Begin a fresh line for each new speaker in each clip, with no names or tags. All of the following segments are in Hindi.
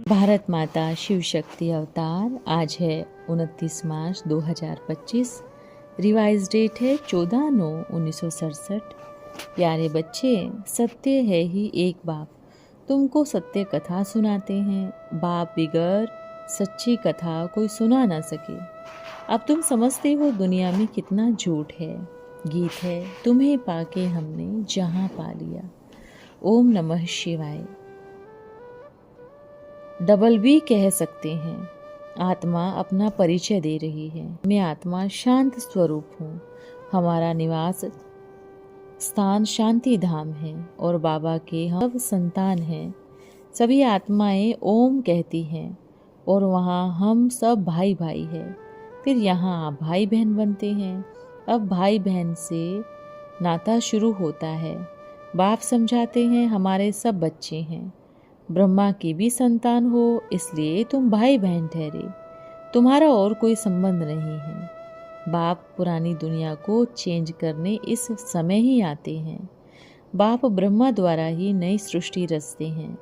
भारत माता शिव शक्ति अवतार। आज है 29 मार्च 2025। रिवाइज डेट है 14/9/1967। प्यारे बच्चे, सत्य है ही एक बाप तुमको सत्य कथा सुनाते हैं। बाप बिगर सच्ची कथा कोई सुना ना सके। अब तुम समझते हो दुनिया में कितना झूठ है। गीत है तुम्हें पाके हमने जहां पा लिया। ओम नमः शिवाय। डबल भी कह सकते हैं। आत्मा अपना परिचय दे रही है। मैं आत्मा शांत स्वरूप हूँ। हमारा निवास स्थान शांति धाम है और बाबा के हम सब संतान हैं। सभी आत्माएं ओम कहती हैं और वहाँ हम सब भाई भाई हैं। फिर यहाँ आप भाई बहन बनते हैं। अब भाई बहन से नाता शुरू होता है। बाप समझाते हैं हमारे सब बच्चे हैं। ब्रह्मा की भी संतान हो, इसलिए तुम भाई बहन ठहरे। तुम्हारा और कोई संबंध नहीं है। बाप पुरानी दुनिया को चेंज करने इस समय ही आते हैं। बाप ब्रह्मा द्वारा ही नई सृष्टि रचते हैं।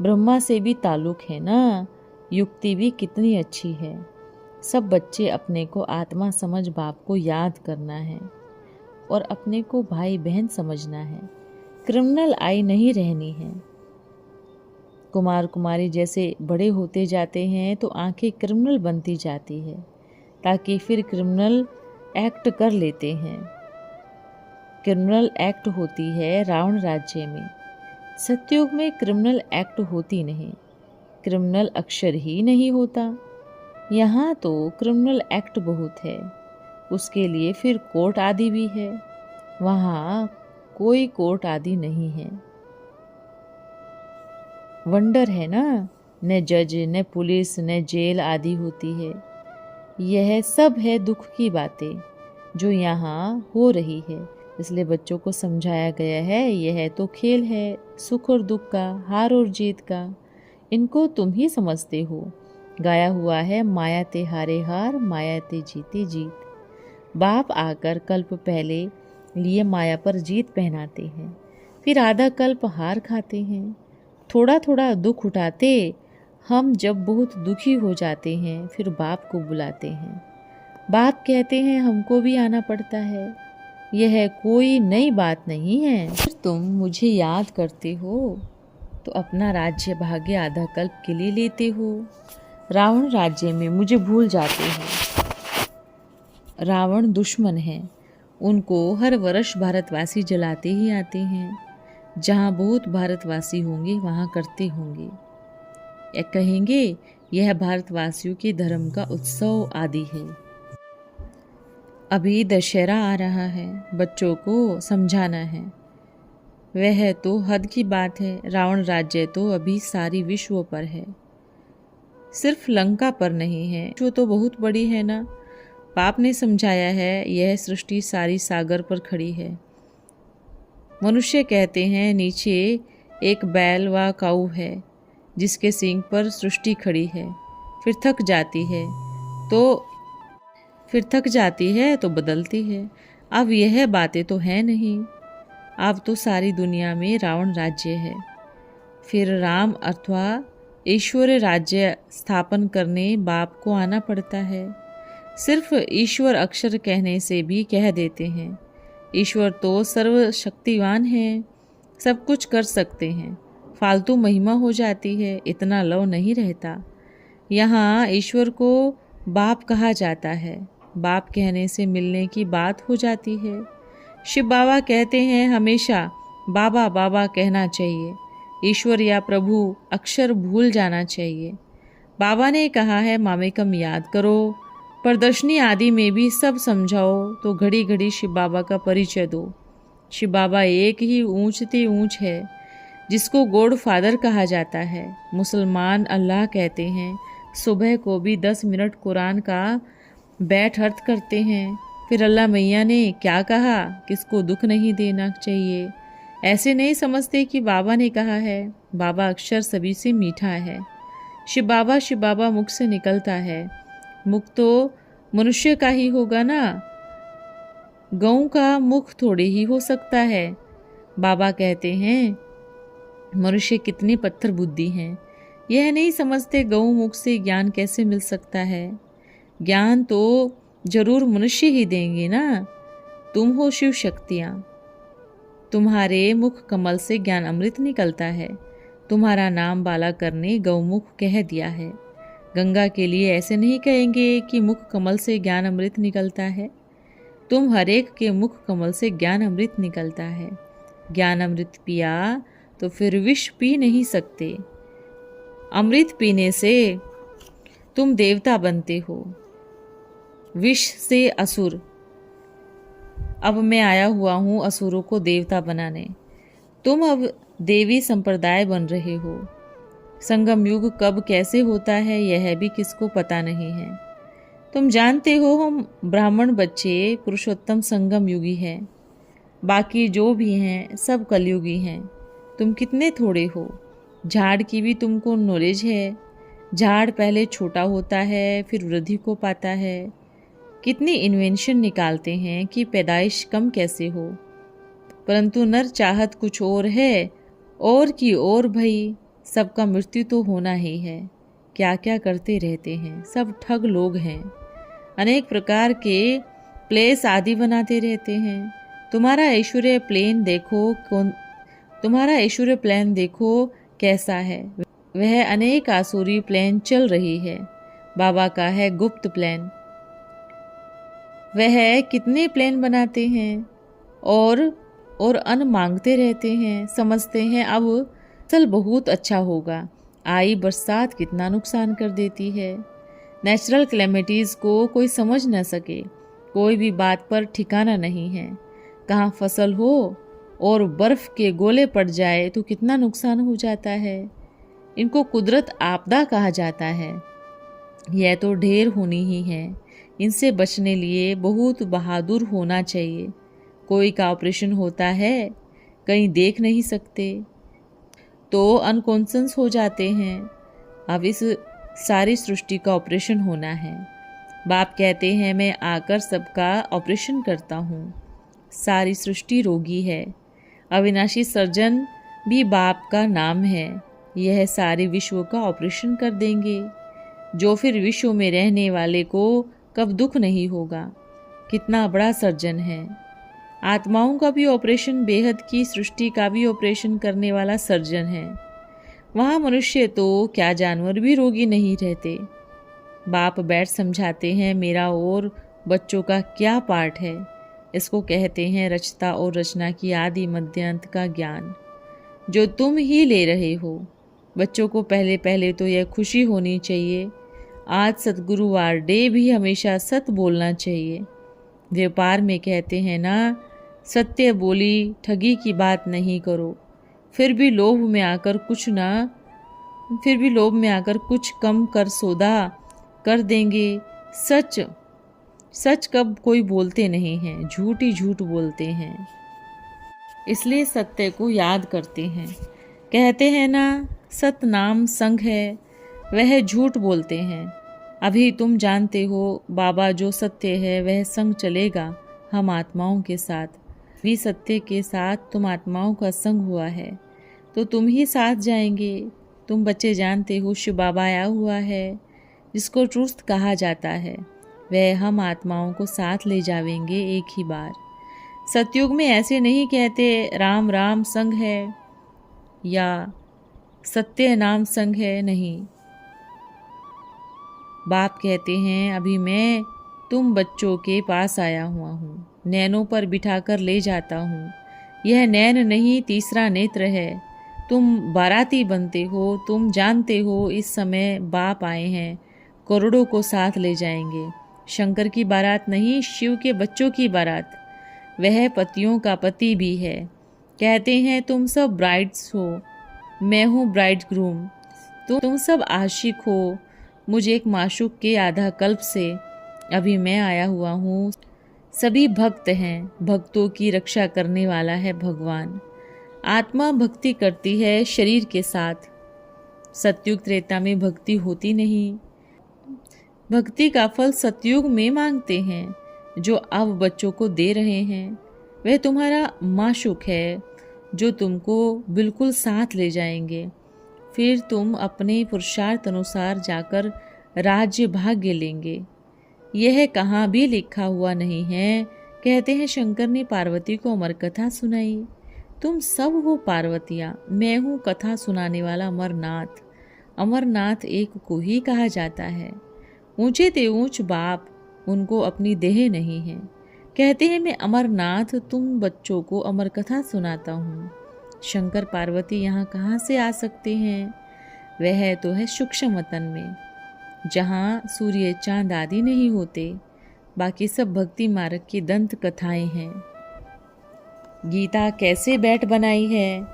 ब्रह्मा से भी ताल्लुक है ना। युक्ति भी कितनी अच्छी है। सब बच्चे अपने को आत्मा समझ बाप को याद करना है और अपने को भाई बहन समझना है। क्रिमिनल आई नहीं रहनी है। कुमार कुमारी जैसे बड़े होते जाते हैं तो आंखें क्रिमिनल बनती जाती है, ताकि फिर क्रिमिनल एक्ट कर लेते हैं। क्रिमिनल एक्ट होती है रावण राज्य में। सतयुग में क्रिमिनल एक्ट होती नहीं। क्रिमिनल अक्षर ही नहीं होता। यहाँ तो क्रिमिनल एक्ट बहुत है। उसके लिए फिर कोर्ट आदि भी है। वहाँ कोई कोर्ट आदि नहीं है। वंडर है ना, न जज न पुलिस न जेल आदि होती है। यह सब है दुख की बातें जो यहाँ हो रही है। इसलिए बच्चों को समझाया गया है यह तो खेल है, सुख और दुख का, हार और जीत का। इनको तुम ही समझते हो। गाया हुआ है माया ते हारे हार, माया ते जीते जीत। बाप आकर कल्प पहले लिए माया पर जीत पहनाते हैं, फिर आधा कल्प हार खाते हैं। थोड़ा थोड़ा दुख उठाते हम जब बहुत दुखी हो जाते हैं, फिर बाप को बुलाते हैं। बाप कहते हैं हमको भी आना पड़ता है। यह कोई नई बात नहीं है। फिर तुम मुझे याद करते हो तो अपना राज्य भाग्य आधा कल्प के लिए लेते हो। रावण राज्य में मुझे भूल जाते हो। रावण दुश्मन है। उनको हर वर्ष भारतवासी जलाते ही आते हैं। जहाँ बहुत भारतवासी होंगे वहाँ करते होंगे। या कहेंगे यह भारतवासियों के धर्म का उत्सव आदि है। अभी दशहरा आ रहा है। बच्चों को समझाना है। वह तो हद की बात है। रावण राज्य तो अभी सारी विश्व पर है, सिर्फ लंका पर नहीं है। जो तो बहुत बड़ी है ना। बाप ने समझाया है यह सृष्टि सारी सागर पर खड़ी है। मनुष्य कहते हैं नीचे एक बैल व काऊ है जिसके सींग पर सृष्टि खड़ी है। फिर थक जाती है तो बदलती है। अब यह बातें तो है नहीं। अब तो सारी दुनिया में रावण राज्य है। फिर राम अथवा ईश्वर राज्य स्थापन करने बाप को आना पड़ता है। सिर्फ ईश्वर अक्षर कहने से भी कह देते हैं। ईश्वर तो सर्वशक्तिवान है, सब कुछ कर सकते हैं। फालतू महिमा हो जाती है, इतना लव नहीं रहता। यहाँ ईश्वर को बाप कहा जाता है। बाप कहने से मिलने की बात हो जाती है। शिव बाबा कहते हैं हमेशा बाबा बाबा कहना चाहिए। ईश्वर या प्रभु अक्षर भूल जाना चाहिए। बाबा ने कहा है मामेकम याद करो। प्रदर्शनी आदि में भी सब समझाओ तो घड़ी घड़ी शिव बाबा का परिचय दो। शिव बाबा एक ही ऊंचते ऊंच है, जिसको गॉड फादर कहा जाता है। मुसलमान अल्लाह कहते हैं। सुबह को भी 10 मिनट कुरान का बैठ अर्थ करते हैं। फिर अल्लाह मैया ने क्या कहा, किसको दुख नहीं देना चाहिए। ऐसे नहीं समझते कि बाबा ने कहा है। बाबा अक्षर सभी से मीठा है। शिव बाबा मुख से निकलता है। मुख तो मनुष्य का ही होगा ना। गऊ का मुख थोड़ी ही हो सकता है। बाबा कहते हैं मनुष्य कितनी पत्थर बुद्धि हैं। यह नहीं समझते गौमुख से ज्ञान कैसे मिल सकता है। ज्ञान तो जरूर मनुष्य ही देंगे ना। तुम हो शिव शक्तियाँ, तुम्हारे मुख कमल से ज्ञान अमृत निकलता है। तुम्हारा नाम बालाकर ने गौमुख कह दिया है। गंगा के लिए ऐसे नहीं कहेंगे कि मुख कमल से ज्ञान अमृत निकलता है। तुम हरेक के मुख कमल से ज्ञान अमृत निकलता है। ज्ञान अमृत पिया तो फिर विष पी नहीं सकते। अमृत पीने से तुम देवता बनते हो, विष से असुर। अब मैं आया हुआ हूँ असुरों को देवता बनाने। तुम अब देवी संप्रदाय बन रहे हो। संगम युग कब कैसे होता है यह भी किसको पता नहीं है। तुम जानते हो हम ब्राह्मण बच्चे पुरुषोत्तम संगम युगी हैं, बाकी जो भी हैं सब कलयुगी हैं। तुम कितने थोड़े हो। झाड़ की भी तुमको नॉलेज है। झाड़ पहले छोटा होता है फिर वृद्धि को पाता है। कितनी इन्वेंशन निकालते हैं कि पैदाइश कम कैसे हो, परंतु नर चाहत कुछ और है। और की और भई, सबका मृत्यु तो होना ही है। क्या क्या करते रहते हैं, सब ठग लोग हैं। अनेक प्रकार के प्लेस आदि बनाते रहते हैं। तुम्हारा ऐश्वर्य प्लेन देखो कैसा है। वह अनेक आसुरी प्लेन चल रही है। बाबा का है गुप्त प्लेन। वह कितने प्लेन बनाते हैं और अन्न मांगते रहते हैं। समझते हैं अब फसल बहुत अच्छा होगा। आई बरसात कितना नुकसान कर देती है। नेचुरल क्लेमिटीज़ को कोई समझ न सके। कोई भी बात पर ठिकाना नहीं है। कहाँ फसल हो और बर्फ़ के गोले पड़ जाए तो कितना नुकसान हो जाता है। इनको कुदरत आपदा कहा जाता है। यह तो ढेर होनी ही है। इनसे बचने लिए बहुत बहादुर होना चाहिए। कोई का ऑपरेशन होता है, कहीं देख नहीं सकते तो अनकॉन्शियस हो जाते हैं। अब इस सारी सृष्टि का ऑपरेशन होना है। बाप कहते हैं मैं आकर सबका ऑपरेशन करता हूँ। सारी सृष्टि रोगी है। अविनाशी सर्जन भी बाप का नाम है। यह सारे विश्व का ऑपरेशन कर देंगे, जो फिर विश्व में रहने वाले को कब दुख नहीं होगा। कितना बड़ा सर्जन है। आत्माओं का भी ऑपरेशन, बेहद की सृष्टि का भी ऑपरेशन करने वाला सर्जन है। वहाँ मनुष्य तो क्या जानवर भी रोगी नहीं रहते। बाप बैठ समझाते हैं मेरा और बच्चों का क्या पार्ट है। इसको कहते हैं रचता और रचना की आदि मध्य अंत का ज्ञान, जो तुम ही ले रहे हो। बच्चों को पहले पहले तो यह खुशी होनी चाहिए। आज सतगुरुवार डे भी हमेशा सत बोलना चाहिए। व्यापार में कहते हैं ना, सत्य बोली ठगी की बात नहीं करो। फिर भी लोभ में आकर कुछ कम कर सौदा कर देंगे। सच कब कोई बोलते नहीं हैं, झूठ ही झूठ बोलते हैं। इसलिए सत्य को याद करते हैं। कहते हैं ना, सत नाम संग है, वह झूठ बोलते हैं। अभी तुम जानते हो बाबा जो सत्य है वह संग चलेगा हम आत्माओं के साथ। भी सत्य के साथ तुम आत्माओं का संग हुआ है तो तुम ही साथ जाएंगे। तुम बच्चे जानते हो शिव बाबा आया हुआ है, जिसको ट्रुथ कहा जाता है। वह हम आत्माओं को साथ ले जावेंगे एक ही बार। सतयुग में ऐसे नहीं कहते राम राम संग है या सत्य नाम संग है, नहीं। बाप कहते हैं अभी मैं तुम बच्चों के पास आया हुआ हूँ, नैनों पर बिठाकर ले जाता हूँ। यह नैन नहीं, तीसरा नेत्र है। तुम बाराती बनते हो। तुम जानते हो इस समय बाप आए हैं, करोड़ों को साथ ले जाएंगे। शंकर की बारात नहीं, शिव के बच्चों की बारात। वह पतियों का पति भी है। कहते हैं तुम सब ब्राइड्स हो, मैं हूँ ब्राइड ग्रूम। तुम सब आशिक हो मुझे एक माशूक के आधा कल्प से। अभी मैं आया हुआ हूँ। सभी भक्त हैं, भक्तों की रक्षा करने वाला है भगवान। आत्मा भक्ति करती है शरीर के साथ। सतयुग त्रेता में भक्ति होती नहीं। भक्ति का फल सतयुग में मांगते हैं, जो अब बच्चों को दे रहे हैं। वह तुम्हारा माशूक है, जो तुमको बिल्कुल साथ ले जाएंगे। फिर तुम अपने पुरुषार्थ अनुसार जाकर राज्य भाग्य लेंगे। यह कहाँ भी लिखा हुआ नहीं है। कहते हैं शंकर ने पार्वती को अमर कथा सुनाई। तुम सब हो पार्वतियाँ, मैं हूँ कथा सुनाने वाला अमरनाथ। अमरनाथ एक को ही कहा जाता है। ऊंचे ते ऊंच बाप, उनको अपनी देह नहीं है। कहते हैं मैं अमरनाथ तुम बच्चों को अमर कथा सुनाता हूँ। शंकर पार्वती यहाँ कहाँ से आ सकते हैं? वह तो है सूक्ष्म वतन में, जहाँ सूर्य चांद आदि नहीं होते। बाकी सब भक्ति मार्ग की दंत कथाएं हैं। गीता कैसे बैठ बनाई है?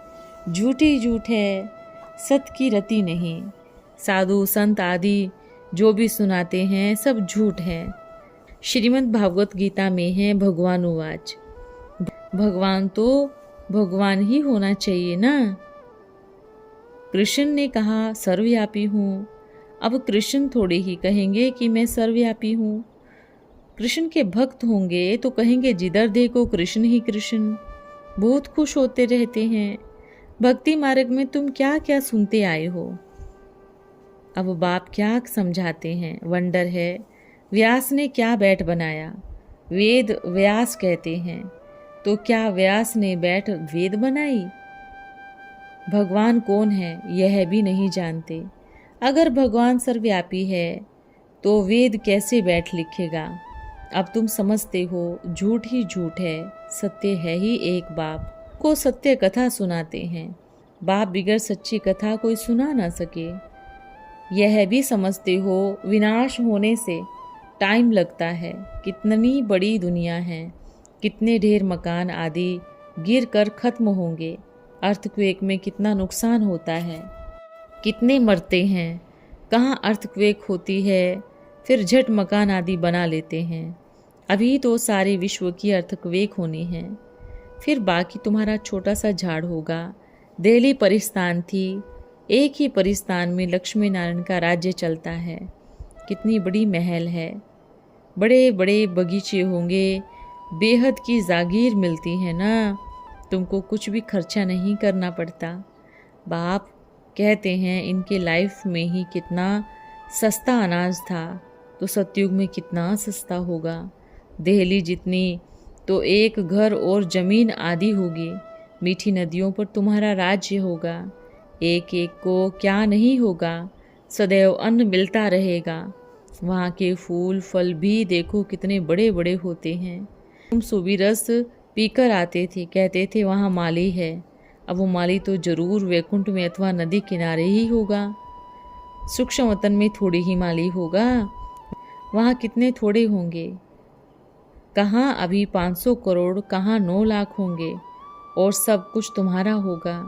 झूठी झूठ है, सत की रति नहीं। साधु संत आदि जो भी सुनाते हैं सब झूठ है। श्रीमद् भागवत गीता में है भगवान उवाच, भगवान तो भगवान ही होना चाहिए ना। कृष्ण ने कहा सर्वव्यापी हूँ। अब कृष्ण थोड़े ही कहेंगे कि मैं सर्वव्यापी हूँ। कृष्ण के भक्त होंगे तो कहेंगे जिधर देखो कृष्ण ही कृष्ण। बहुत खुश होते रहते हैं। भक्ति मार्ग में तुम क्या क्या सुनते आए हो। अब बाप क्या समझाते हैं? वंडर है व्यास ने क्या बैठ बनाया। वेद व्यास कहते हैं, तो क्या व्यास ने बैठ वेद बनाई? भगवान कौन है यह भी नहीं जानते। अगर भगवान सर्वव्यापी है तो वेद कैसे बैठ लिखेगा? अब तुम समझते हो झूठ ही झूठ है, सत्य है ही एक। बाप को सत्य कथा सुनाते हैं। बाप बिगड़ सच्ची कथा कोई सुना ना सके। यह भी समझते हो विनाश होने से टाइम लगता है। कितनी बड़ी दुनिया है, कितने ढेर मकान आदि गिर कर खत्म होंगे। अर्थक्वेक में कितना नुकसान होता है, कितने मरते हैं। कहाँ अर्थक्वेक होती है फिर झट मकान आदि बना लेते हैं। अभी तो सारे विश्व की अर्थक्वेक होनी है। फिर बाकी तुम्हारा छोटा सा झाड़ होगा। दिल्ली परिस्थान थी, एक ही परिस्थान में लक्ष्मी नारायण का राज्य चलता है। कितनी बड़ी महल है, बड़े बड़े बगीचे होंगे, बेहद की जागीर मिलती है ना। तुमको कुछ भी खर्चा नहीं करना पड़ता। बाप कहते हैं इनके लाइफ में ही कितना सस्ता अनाज था, तो सतयुग में कितना सस्ता होगा। दिल्ली जितनी तो एक घर और जमीन आदि होगी। मीठी नदियों पर तुम्हारा राज्य होगा। एक एक को क्या नहीं होगा, सदैव अन्न मिलता रहेगा। वहाँ के फूल फल भी देखो कितने बड़े बड़े होते हैं। तुम सुबह रस पीकर आते थे, कहते थे वहाँ माली है। अब वो माली तो जरूर वैकुंठ में अथवा नदी किनारे ही होगा। सूक्ष्म वतन में थोड़ी ही माली होगा, वहाँ कितने थोड़े होंगे। कहाँ अभी 500 करोड़, कहाँ 9 लाख होंगे, और सब कुछ तुम्हारा होगा।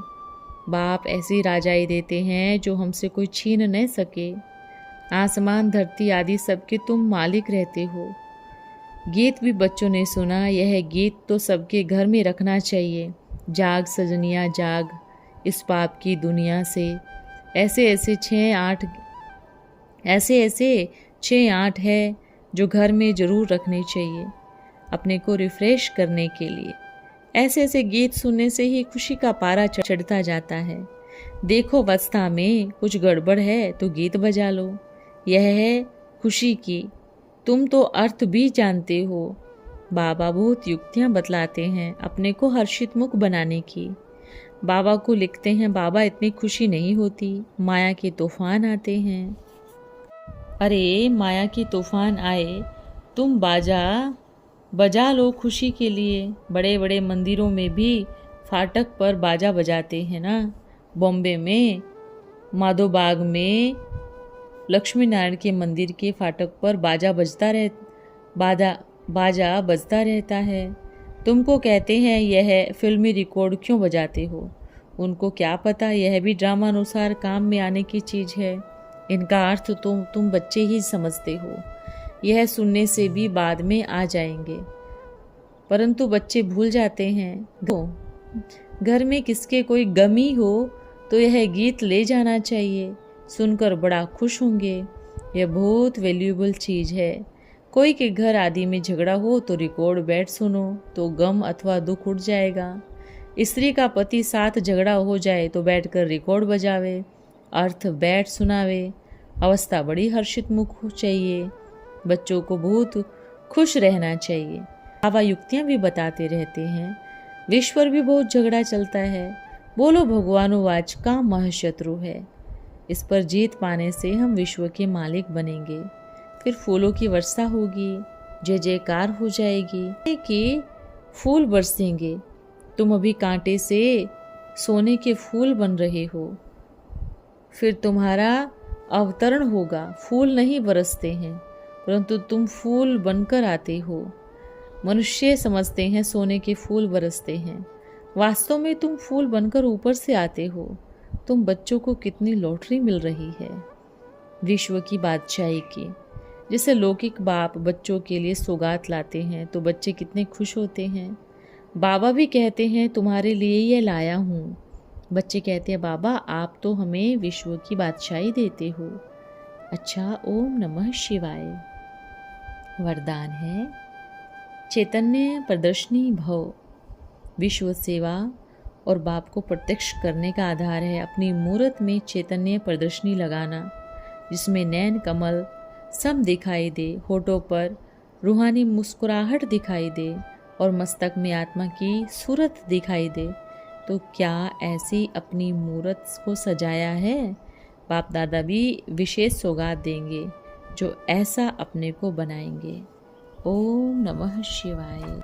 बाप ऐसी राजाई देते हैं जो हमसे कोई छीन न सके। आसमान धरती आदि सबके तुम मालिक रहते हो। गीत भी बच्चों ने सुना, यह गीत तो सबके घर में रखना चाहिए। जाग सजनिया जाग, इस पाप की दुनिया से। ऐसे ऐसे 6-8 है जो घर में ज़रूर रखने चाहिए, अपने को रिफ़्रेश करने के लिए। ऐसे ऐसे गीत सुनने से ही खुशी का पारा चढ़ता जाता है। देखो अवस्था में कुछ गड़बड़ है तो गीत बजा लो, यह है खुशी की। तुम तो अर्थ भी जानते हो। बाबा बहुत युक्तियाँ बतलाते हैं अपने को हर्षित मुख बनाने की। बाबा को लिखते हैं बाबा इतनी खुशी नहीं होती, माया के तूफान आते हैं। अरे माया की तूफान आए, तुम बाजा बजा लो खुशी के लिए। बड़े बड़े मंदिरों में भी फाटक पर बाजा बजाते हैं ना। बॉम्बे में माधोबाग में लक्ष्मी नारायण के मंदिर के फाटक पर बाजा बजता रहता है। तुमको कहते हैं यह फिल्मी रिकॉर्ड क्यों बजाते हो। उनको क्या पता यह भी ड्रामानुसार काम में आने की चीज़ है। इनका अर्थ तो तुम बच्चे ही समझते हो। यह सुनने से भी बाद में आ जाएंगे, परंतु बच्चे भूल जाते हैं। घर में किसके कोई गमी हो तो यह गीत ले जाना चाहिए, सुनकर बड़ा खुश होंगे। यह बहुत वैल्यूएबल चीज़ है। कोई के घर आदि में झगड़ा हो तो रिकॉर्ड बैठ सुनो तो गम अथवा दुख उठ जाएगा। स्त्री का पति साथ झगड़ा हो जाए तो बैठकर रिकॉर्ड बजावे, अर्थ बैठ सुनावे। अवस्था बड़ी हर्षित मुख चाहिए। बच्चों को बहुत खुश रहना चाहिए। बाबा युक्तियाँ भी बताते रहते हैं। विश्वर भी बहुत झगड़ा चलता है। बोलो भगवानुवाच का महशत्रु है। इस पर जीत पाने से हम विश्व के मालिक बनेंगे। फिर फूलों की वर्षा होगी, जय जयकार हो जाएगी कि फूल बरसेंगे। तुम अभी कांटे से सोने के फूल बन रहे हो। फिर तुम्हारा अवतरण होगा। फूल नहीं बरसते हैं, परंतु तुम फूल बनकर आते हो। मनुष्य समझते हैं सोने के फूल बरसते हैं, वास्तव में तुम फूल बनकर ऊपर से आते हो। तुम बच्चों को कितनी लॉटरी मिल रही है विश्व की बादशाही की। जैसे लौकिक बाप बच्चों के लिए सौगात लाते हैं तो बच्चे कितने खुश होते हैं। बाबा भी कहते हैं तुम्हारे लिए ये लाया हूँ। बच्चे कहते हैं बाबा आप तो हमें विश्व की बादशाही देते हो। अच्छा, ओम नमः शिवाय। वरदान है चैतन्य प्रदर्शनी भव। विश्व सेवा और बाप को प्रत्यक्ष करने का आधार है अपनी मूर्त में चैतन्य प्रदर्शनी लगाना, जिसमें नैन कमल सब दिखाई दे, होठों पर रूहानी मुस्कुराहट दिखाई दे और मस्तक में आत्मा की सूरत दिखाई दे। तो क्या ऐसी अपनी मूर्त को सजाया है? बाप दादा भी विशेष सौगात देंगे जो ऐसा अपने को बनाएंगे। ओम नमः शिवाय।